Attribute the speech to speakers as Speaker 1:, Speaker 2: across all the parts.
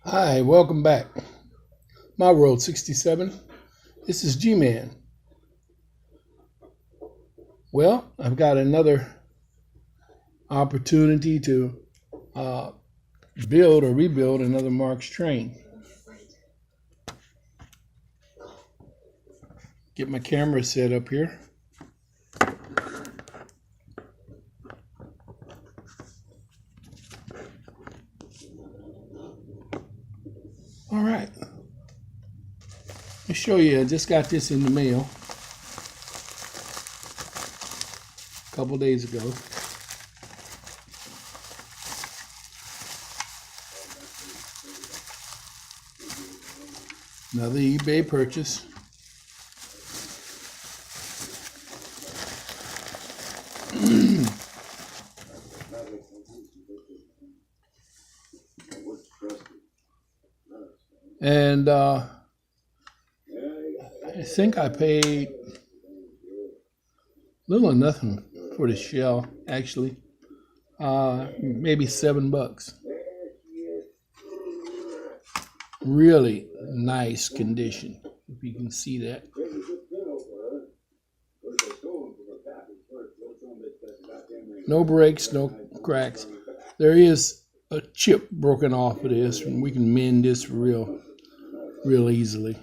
Speaker 1: Hi, welcome back. My World 67. This is G-Man. Well, I've got another opportunity to build or rebuild another Marx train. Get my camera set up here. All right. Let me show you. I just got this in the mail a couple days ago. Another eBay purchase. And I think I paid little or nothing for the shell, actually. Maybe $7. Really nice condition, if you can see that. No breaks, no cracks. There is a chip broken off of this, and we can mend this real easily.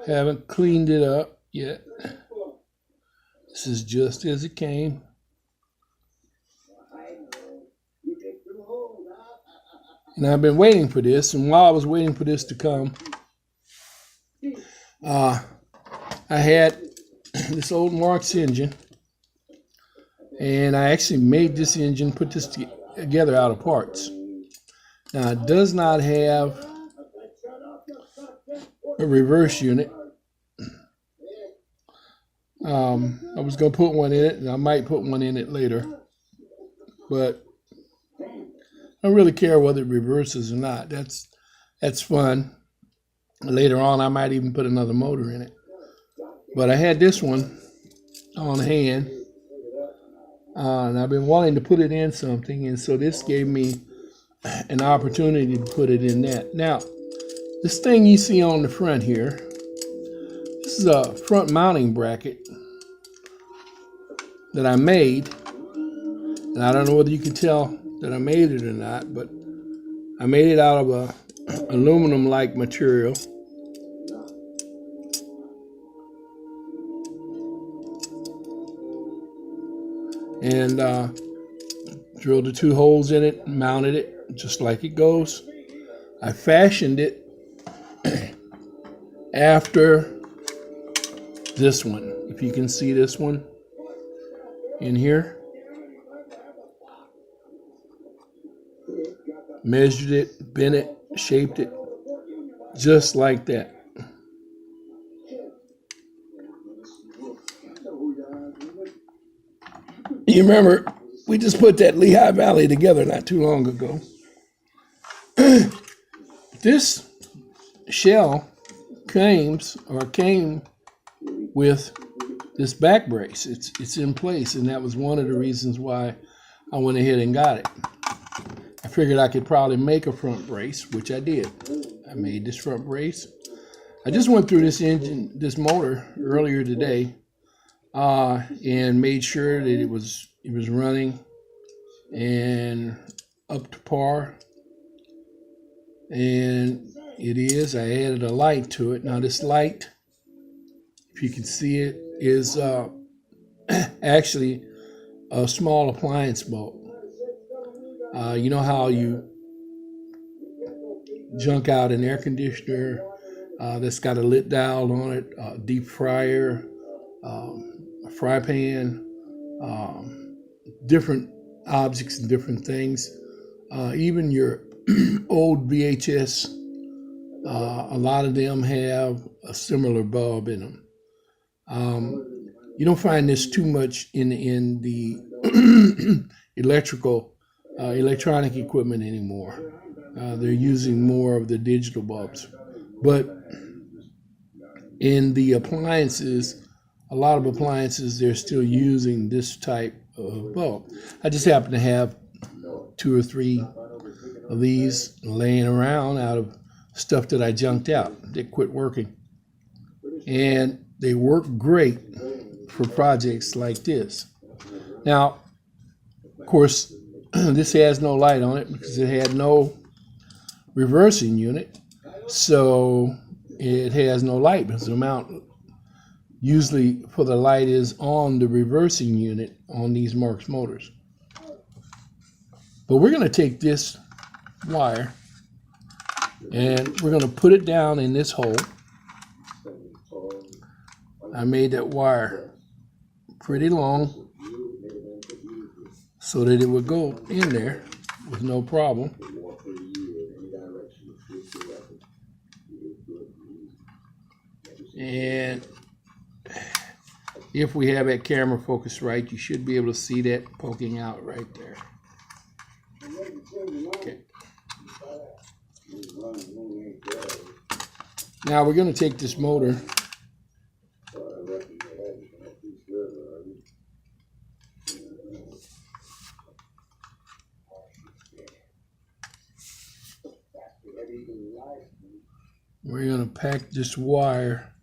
Speaker 1: Haven't cleaned it up yet. This is just as it came. And I've been waiting for this, and while I was waiting for this to come, I had this old Marx engine, and I actually made this engine, put this together out of parts. Now, it does not have a reverse unit. I was going to put one in it, and I might put one in it later, but I don't really care whether it reverses or not. That's fun. Later on, I might even put another motor in it. But I had this one on hand, and I've been wanting to put it in something, and so this gave me an opportunity to put it in that. Now, this thing you see on the front here, this is a front mounting bracket that I made, and I don't know whether you can tell that I made it or not, but I made it out of a aluminum-like material. And drilled the 2 holes in it, mounted it just like it goes. I fashioned it after this one. If you can see this one in here. Measured it, bent it, shaped it, just like that. You remember, we just put that Lehigh Valley together not too long ago. This shell came with this back brace. It's in place, and that was one of the reasons why I went ahead and got it. I figured I could probably make a front brace, which I did. I made this front brace. I just went through this motor earlier today, and made sure that it was running and up to par. And it is. I added a light to it. Now this light, if you can see it, is actually a small appliance bulb. You know how you junk out an air conditioner that's got a lit dial on it, a deep fryer, a fry pan, different objects and different things. Even your old VHS, a lot of them have a similar bulb in them. You don't find this too much in the electronic equipment anymore. They're using more of the digital bulbs. But in the appliances, a lot of appliances, they're still using this type of bulb. I just happen to have 2 or 3 of these laying around out of stuff that I junked out. They quit working. And they work great for projects like this. Now, of course, this has no light on it because it had no reversing unit. So it has no light because the amount usually for the light is on the reversing unit on these Marx motors. But we're going to take this wire and we're going to put it down in this hole. I made that wire pretty long so that it would go in there with no problem. And if we have that camera focused right, you should be able to see that poking out right there. Okay. Now we're going to take this motor we're going to pack this wire,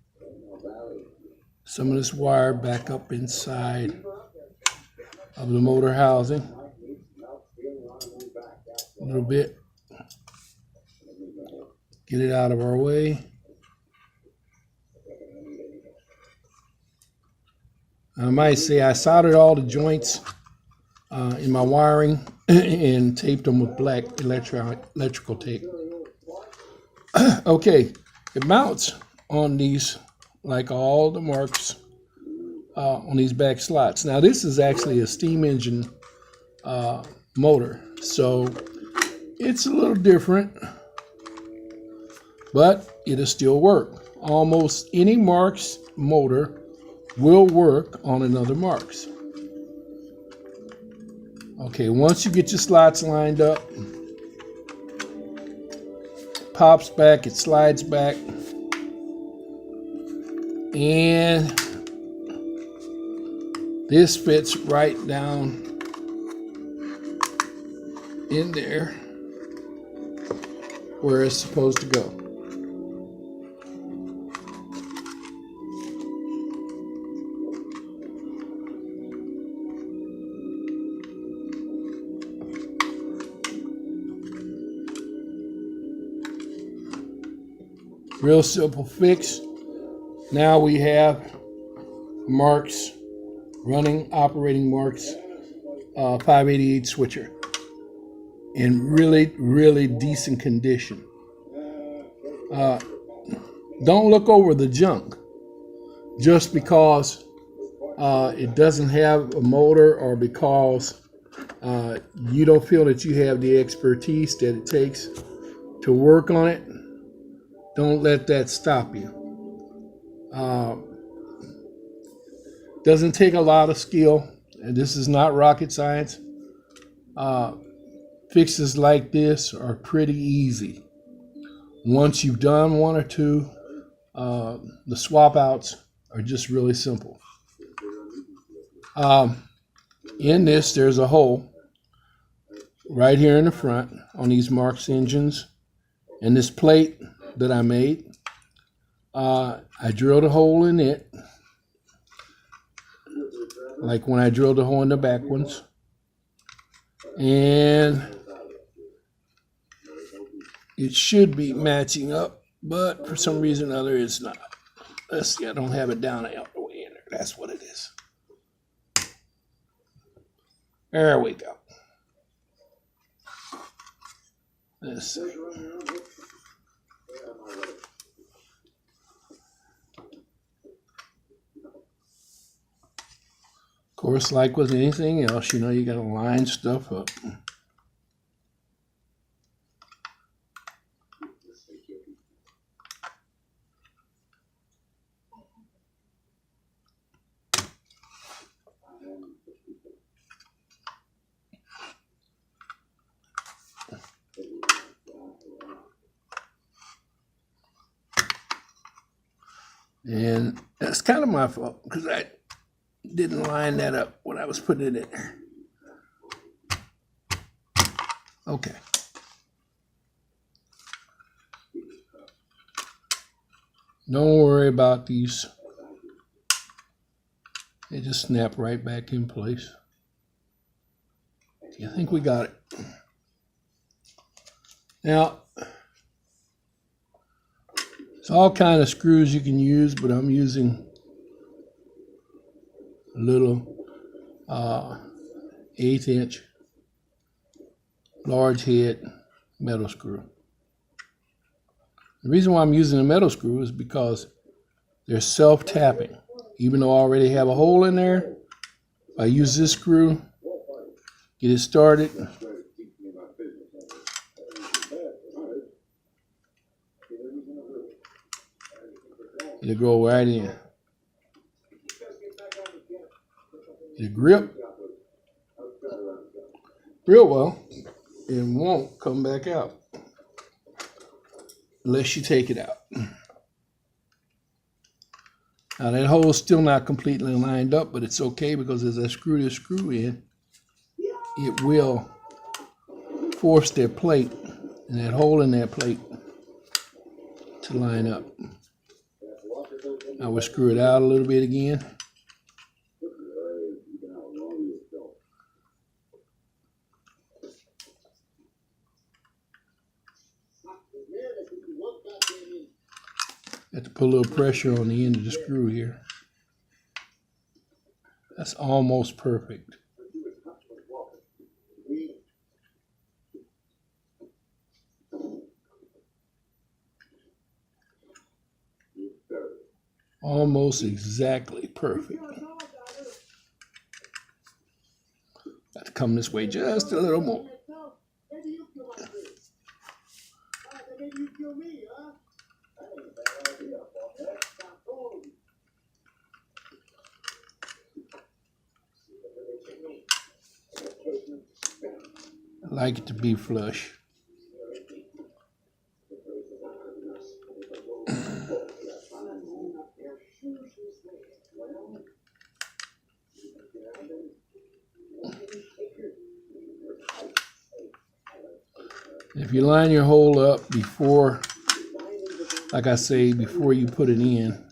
Speaker 1: some of this wire back up inside of the motor housing a little bit. Get it out of our way. I might say I soldered all the joints in my wiring and taped them with black electrical tape. Okay, it mounts on these like all the Marx on these back slots. Now this is actually a steam engine motor, so it's a little different, but it'll still work. Almost any Marx motor will work on another Marx. Okay, once you get your slots lined up, pops back, it slides back, and this fits right down in there where it's supposed to go. Real simple fix. Now we have Marx running, operating Marx 588 switcher in really decent condition. Don't look over the junk just because it doesn't have a motor or because you don't feel that you have the expertise that it takes to work on it. Don't let that stop you. Doesn't take a lot of skill, and this is not rocket science. Fixes like this are pretty easy. Once you've done 1 or 2, the swap outs are just really simple. In this, there's a hole right here in the front on these Marx engines, and this plate that I made, I drilled a hole in it, like when I drilled a hole in the back ones, and it should be matching up, but for some reason or other it's not. Let's see, I don't have it down out the way in there. That's what it is. There we go. Let's see. Of course, like with anything else, you know, you got to line stuff up. And that's kind of my fault because I didn't line that up when I was putting it in there. Okay. Don't worry about these. They just snap right back in place. I think we got it. Now, it's all kind of screws you can use, but I'm using a little 1/8 inch large head metal screw. The reason why I'm using a metal screw is because they're self-tapping. Even though I already have a hole in there, if I use this screw, get it started, it'll go right in. It'll grip real well and won't come back out unless you take it out. Now that hole is still not completely lined up, but it's okay because as I screw this screw in, it will force that plate and that hole in that plate to line up. I will screw it out a little bit again. Have to put a little pressure on the end of the screw here. That's almost perfect. Almost exactly perfect. Got to come this way just a little more. I like it to be flush. If you line your hole up before, like I say, before you put it in,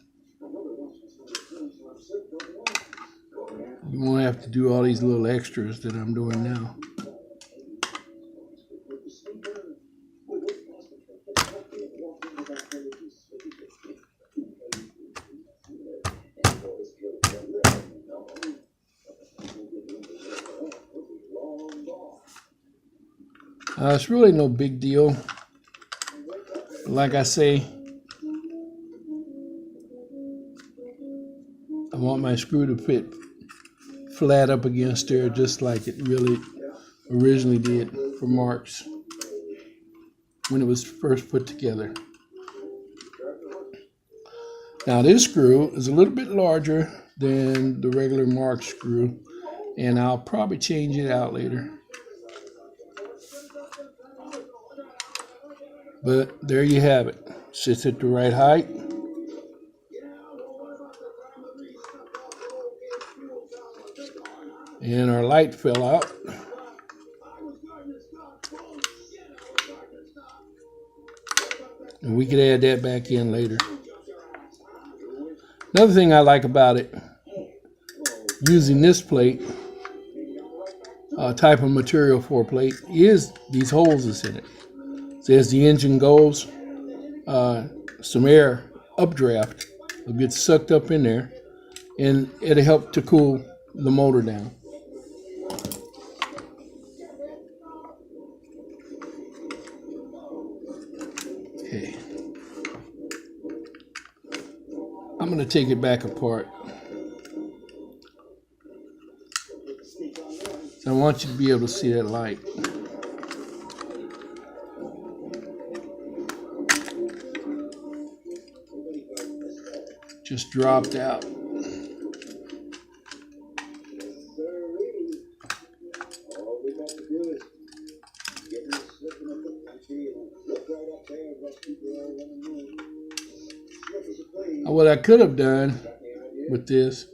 Speaker 1: you won't have to do all these little extras that I'm doing now. It's really no big deal. Like I say, I want my screw to fit flat up against there just like it really originally did for Marx when it was first put together. Now this screw is a little bit larger than the regular Marx screw, and I'll probably change it out later. But there you have it. Sits at the right height. And our light fell out. And we could add that back in later. Another thing I like about it, using this plate, type of material for a plate, is these holes that's in it. So as the engine goes, some air updraft will get sucked up in there, and it'll help to cool the motor down. Okay. I'm going to take it back apart. So I want you to be able to see that light. Just dropped out. I what I could have done with this,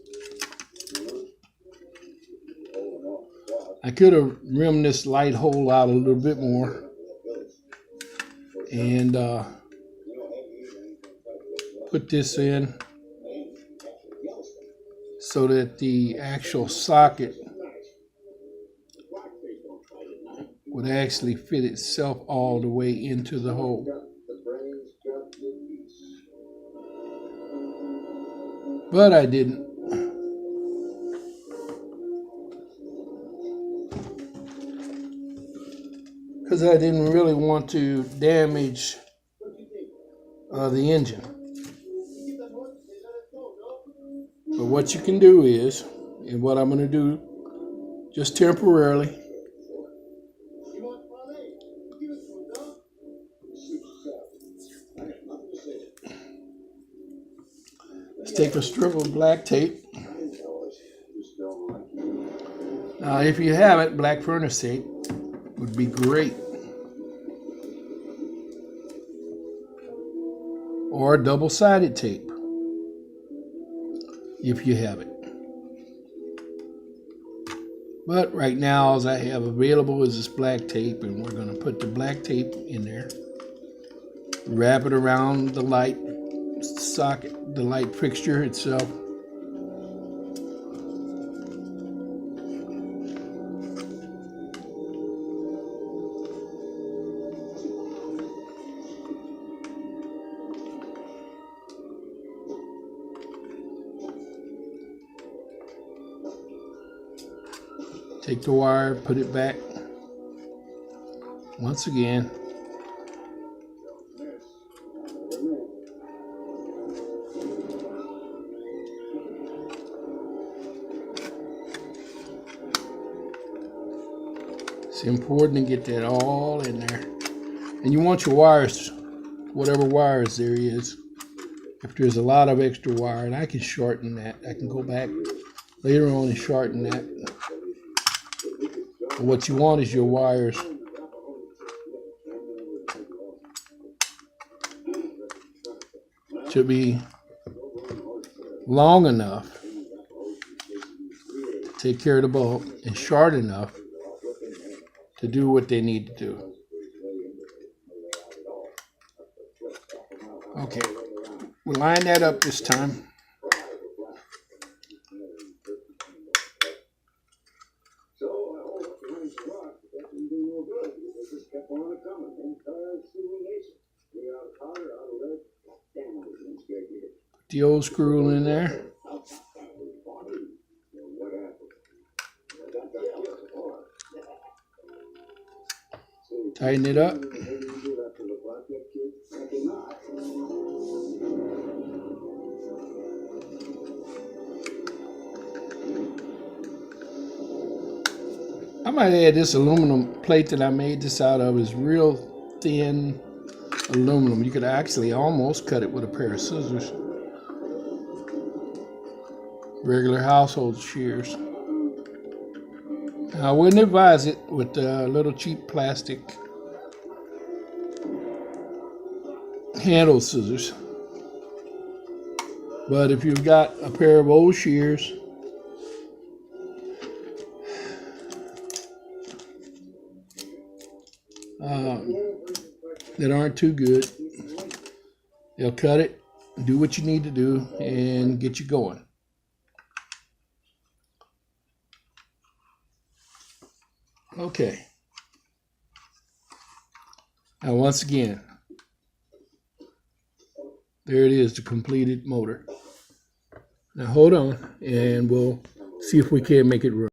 Speaker 1: I could have rimmed this light hole out a little bit more and put this in so that the actual socket would actually fit itself all the way into the hole. But I didn't. Because I didn't really want to damage the engine. But what you can do is, and what I'm going to do just temporarily, is take a strip of black tape. Now, if you have it, black furnace tape would be great. Or double-sided tape, if you have it. But right now, all I have available is this black tape, and we're going to put the black tape in there, wrap it around the light socket, the light fixture itself. Take the wire, put it back once again. It's important to get that all in there. And you want your wires, whatever wires there is. If there's a lot of extra wire, and I can shorten that. I can go back later on and shorten that. But what you want is your wires to be long enough to take care of the bulb and short enough to do what they need to do. Okay, we'll line that up this time. Put the old screw in there. Tighten it up. I might add this aluminum plate that I made this out of is real thin aluminum. You could actually almost cut it with a pair of scissors. Regular household shears. I wouldn't advise it with little cheap plastic handle scissors. But if you've got a pair of old shears, that aren't too good, they'll cut it, do what you need to do, and get you going. Okay. Now once again, there it is, the completed motor. Now hold on, and we'll see if we can make it run.